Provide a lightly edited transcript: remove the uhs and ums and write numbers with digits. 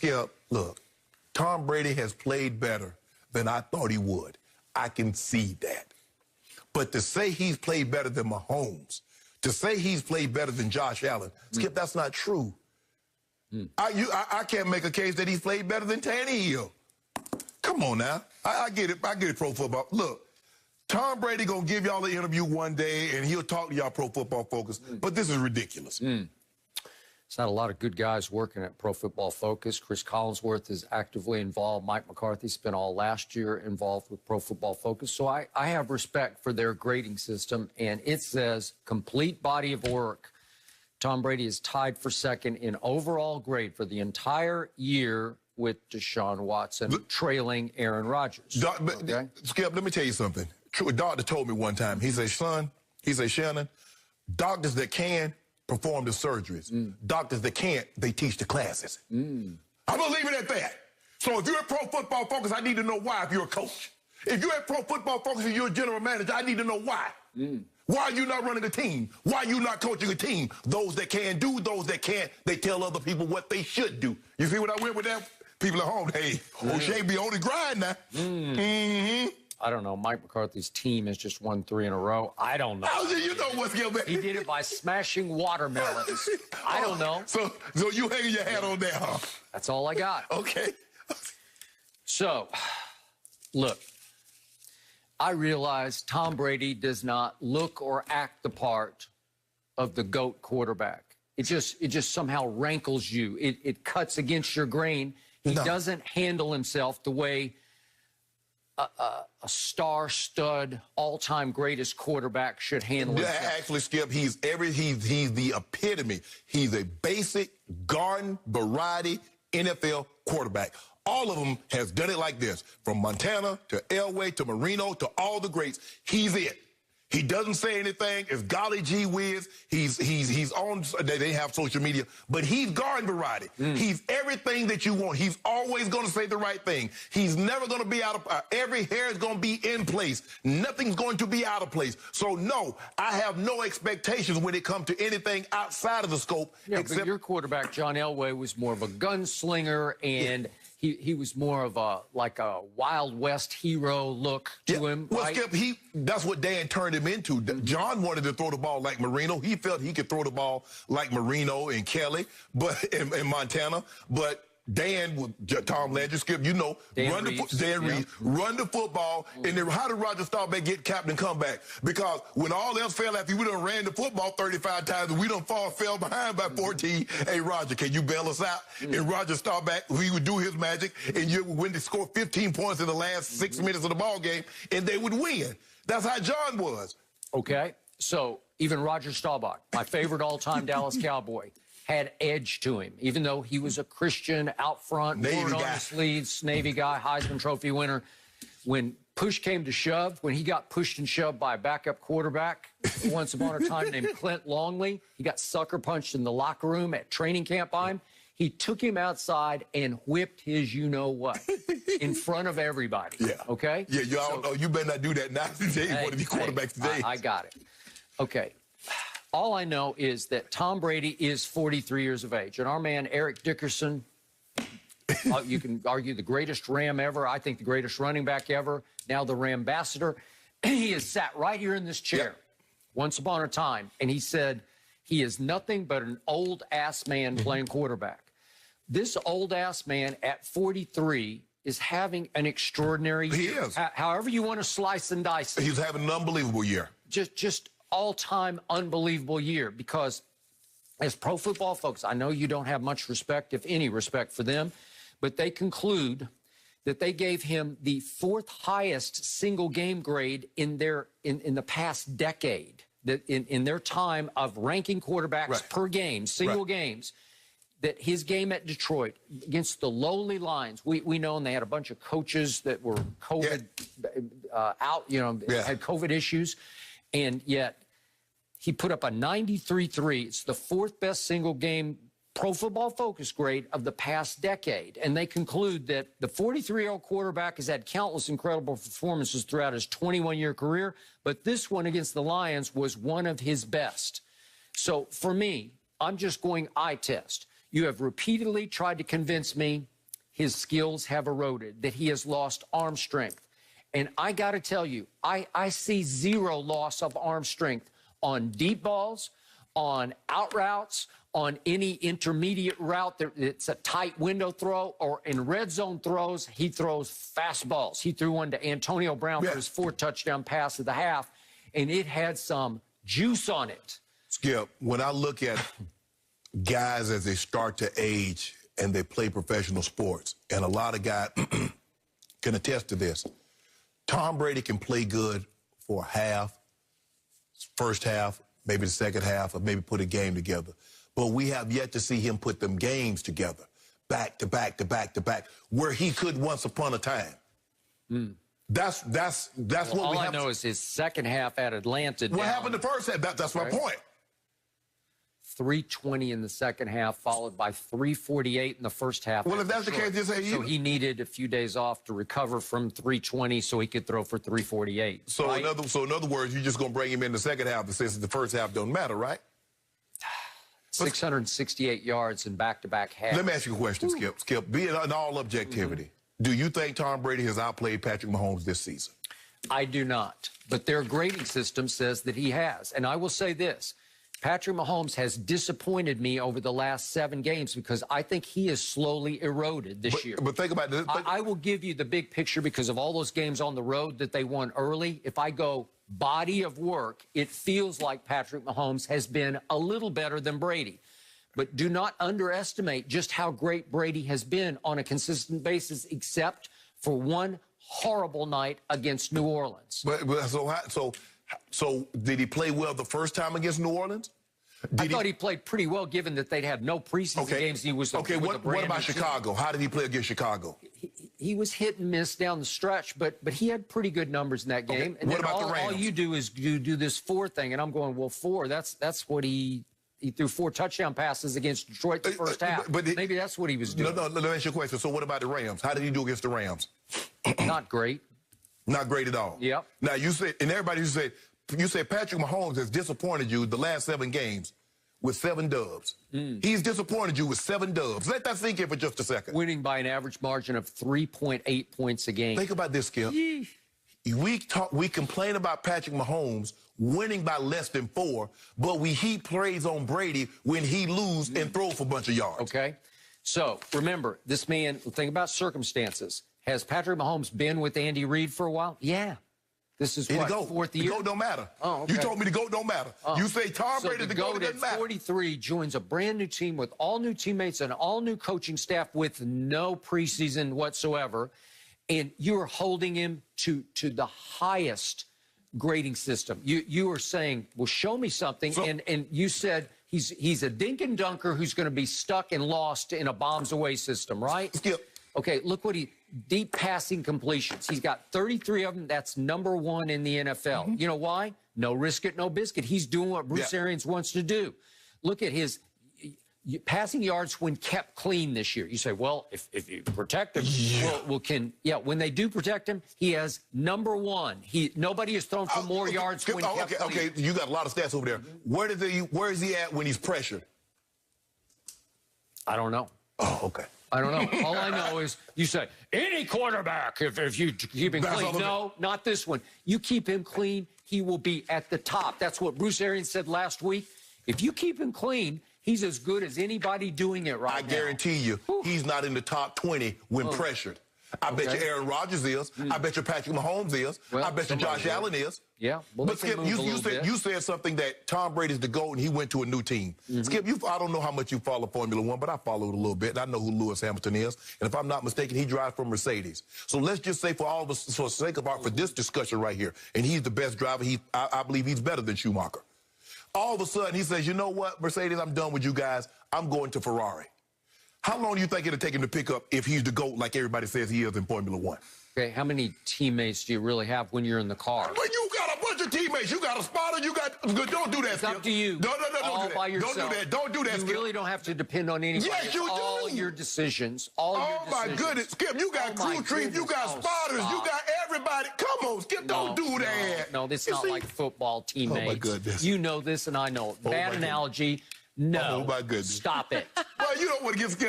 Skip, look, Tom Brady has played better than I thought he would. I can see that. But to say he's played better than Mahomes, to say he's played better than Josh Allen, Skip, that's not true. I can't make a case that he's played better than Tannehill. Come on now. I get it. I get it, pro football. Look, Tom Brady going to give y'all an interview one day, and he'll talk to y'all Pro Football Focus, but this is ridiculous. It's not a lot of good guys working at Pro Football Focus. Chris Collinsworth is actively involved. Mike McCarthy spent all last year involved with Pro Football Focus. So I have respect for their grading system, and it says complete body of work. Tom Brady is tied for second in overall grade for the entire year with Deshaun Watson, trailing Aaron Rodgers. Okay? Skip, let me tell you something. A doctor told me one time, he said, Shannon, doctors that can perform the surgeries. Doctors that can't, they teach the classes. I'm going to leave it at that. So if you're at Pro Football Focus, I need to know why if you're a coach. If you're at Pro Football Focus and you're a general manager, I need to know why. Why are you not running a team? Why are you not coaching a team? Those that can do, those that can't, they tell other people what they should do. You see what I went with that? People at home, hey, O'Shea be on the grind now. I don't know. Mike McCarthy's team has just won 3 in a row. I don't know. How do you know what's going on? He did it by smashing watermelons. I don't know. So you hanging your hat on that, huh? That's all I got. Okay. So, look, I realize Tom Brady does not look or act the part of the GOAT quarterback. It just somehow rankles you. It cuts against your grain. He doesn't handle himself the way a star-stud, all-time greatest quarterback should handle himself. Actually, Skip, he's the epitome. He's a basic, garden variety NFL quarterback. All of them has done it like this. From Montana to Elway to Marino to all the greats, he's it. He doesn't say anything. It's golly gee whiz. He's on, they have social media, but he's garden variety. He's everything that you want. He's always going to say the right thing. He's never going to be out of, every hair is going to be in place. Nothing's going to be out of place. So no, I have no expectations when it comes to anything outside of the scope. Yeah, except but your quarterback, John Elway, was more of a gunslinger, and he was more of a Wild West hero look to him. Well, right? Skip, that's what Dan turned him into. John wanted to throw the ball like Marino. He felt he could throw the ball like Marino and Kelly, but in Montana. But Dan, Tom Landry, Skip, you know, run the football. And then how did Roger Staubach get captain comeback? Because when all else fell after we done ran the football 35 times and we done fell behind by 14, hey, Roger, can you bail us out? And Roger Staubach, he would do his magic, and you would win to score 15 points in the last 6 minutes of the ball game, and they would win. That's how John was. Okay, so even Roger Staubach, my favorite all-time Dallas Cowboy, had edge to him, even though he was a Christian out front, wore on his sleeves, Navy guy, Heisman Trophy winner. When push came to shove, when he got pushed and shoved by a backup quarterback once upon a time named Clint Longley, he got sucker punched in the locker room at training camp by him. He took him outside and whipped his you-know-what in front of everybody. Okay? Yeah, you better not do that now today. You want to be quarterbacks today. I got it. Okay. All I know is that Tom Brady is 43 years of age. And our man, Eric Dickerson, you can argue the greatest Ram ever. I think the greatest running back ever. Now the Rambassador. He has sat right here in this chair once upon a time. And he said he is nothing but an old-ass man playing quarterback. This old-ass man at 43 is having an extraordinary year. He is. However you want to slice and dice it. He's having an unbelievable year. Just all-time unbelievable year, because as Pro Football Focus, I know you don't have much respect, if any respect, for them, but they conclude that they gave him the 4th highest single game grade in the past decade, that in their time of ranking quarterbacks per game, single games, that his game at Detroit against the lowly Lions, we know, and they had a bunch of coaches that were COVID out, had COVID issues, and yet he put up a 93-3. It's the 4th best single game Pro Football Focus grade of the past decade. And they conclude that the 43-year-old quarterback has had countless incredible performances throughout his 21-year career, but this one against the Lions was one of his best. So for me, I'm just going eye test. You have repeatedly tried to convince me his skills have eroded, that he has lost arm strength. And I got to tell you, I see zero loss of arm strength on deep balls, on out routes, on any intermediate route that it's a tight window throw, or in red zone throws. He throws fastballs. He threw one to Antonio Brown for his 4th touchdown pass of the half, and it had some juice on it. Skip, when I look at guys as they start to age and they play professional sports, and a lot of guys can attest to this, Tom Brady can play good for a half, first half, maybe the second half, or maybe put a game together. But we have yet to see him put them games together, back to back to back to back, where he could once upon a time. That's what all we I have. know is his second half at Atlanta. What happened the first half? That's my point. 320 in the second half, followed by 348 in the first half. Well, if that's the case, just say so he needed a few days off to recover from 320 so he could throw for 348. So, right? in other words, you're just going to bring him in the second half since the first half don't matter, right? 668 yards in back-to-back halves. Let me ask you a question, Skip. Skip, be it in all objectivity, do you think Tom Brady has outplayed Patrick Mahomes this season? I do not. But their grading system says that he has. And I will say this. Patrick Mahomes has disappointed me over the last 7 games because I think he is slowly eroded this year. But think about this. I will give you the big picture because of all those games on the road that they won early. If I go body of work, it feels like Patrick Mahomes has been a little better than Brady. But do not underestimate just how great Brady has been on a consistent basis, except for one horrible night against New Orleans. So did he play well the first time against New Orleans? I thought he played pretty well, given that they'd had no preseason games. He was what about Chicago? How did he play against Chicago? He was hit and miss down the stretch, but he had pretty good numbers in that game. Okay. And what then about the Rams? all you do is you do this 4 thing, and I'm going, well, 4. That's what he threw 4 touchdown passes against Detroit the first half. Maybe that's what he was doing. No, let me ask you a question. So what about the Rams? How did he do against the Rams? Not great. Not great at all. Yep. Now you said, and everybody you said Patrick Mahomes has disappointed you the last 7 games with 7 dubs. He's disappointed you with 7 dubs. Let that sink in for just a second. Winning by an average margin of 3.8 points a game. Think about this, Skip. We complain about Patrick Mahomes winning by less than 4, but we heap praise on Brady when he loses and throws for a bunch of yards. Okay. So remember, this man, think about circumstances. Has Patrick Mahomes been with Andy Reid for a while? Yeah. This is what, 4th year? The GOAT don't matter. Oh, okay. You told me the GOAT don't matter. You say Tom Brady, the GOAT doesn't matter. 43 joins a brand new team with all new teammates and all new coaching staff with no preseason whatsoever. And you're holding him to the highest grading system. You are saying, well, show me something. And you said he's a dink and dunker who's going to be stuck and lost in a bombs away system, right? Skip. Okay, look what deep passing completions. He's got 33 of them. That's #1 in the NFL. You know why? No risk it, no biscuit. He's doing what Bruce Arians wants to do. Look at his passing yards when kept clean this year. You say, well, if you protect him, when they do protect him, he has #1. Nobody has thrown for more yards when kept clean. Okay, you got a lot of stats over there. Where is he at when he's pressured? I don't know. Oh, okay. I don't know. All I know is you say, any quarterback, if you keep him clean. No, not this one. You keep him clean, he will be at the top. That's what Bruce Arians said last week. If you keep him clean, he's as good as anybody doing it right now. I guarantee you, he's not in the top 20 when pressured. I bet you Aaron Rodgers is. I bet you Patrick Mahomes is. I bet you Josh Allen is. Yeah. Well, but Skip, you said something that Tom Brady's the GOAT and he went to a new team. Skip, I don't know how much you follow Formula One, but I follow it a little bit. And I know who Lewis Hamilton is. And if I'm not mistaken, he drives for Mercedes. So let's just say for the sake of for this discussion right here, and he's the best driver. I believe he's better than Schumacher. All of a sudden, he says, you know what, Mercedes, I'm done with you guys. I'm going to Ferrari. How long do you think it'll take him to pick up if he's the GOAT like everybody says he is in Formula One? Okay, how many teammates do you really have when you're in the car? Well, you got a bunch of teammates. You got a spotter. Don't do that, It's Skip. up to you. No, all by yourself. Don't do that, You Skip. really don't have to depend on anybody. Yes, you do. All your decisions. Oh, my goodness. Skip, you got crew chief. You got spotters. Stop. You got everybody. Come on, Skip. Don't do that. No, this is not like football teammates. Oh, my goodness. You know this, and I know it. Bad analogy. No. Oh, my goodness. Stop it. Well, you don't want to give Skip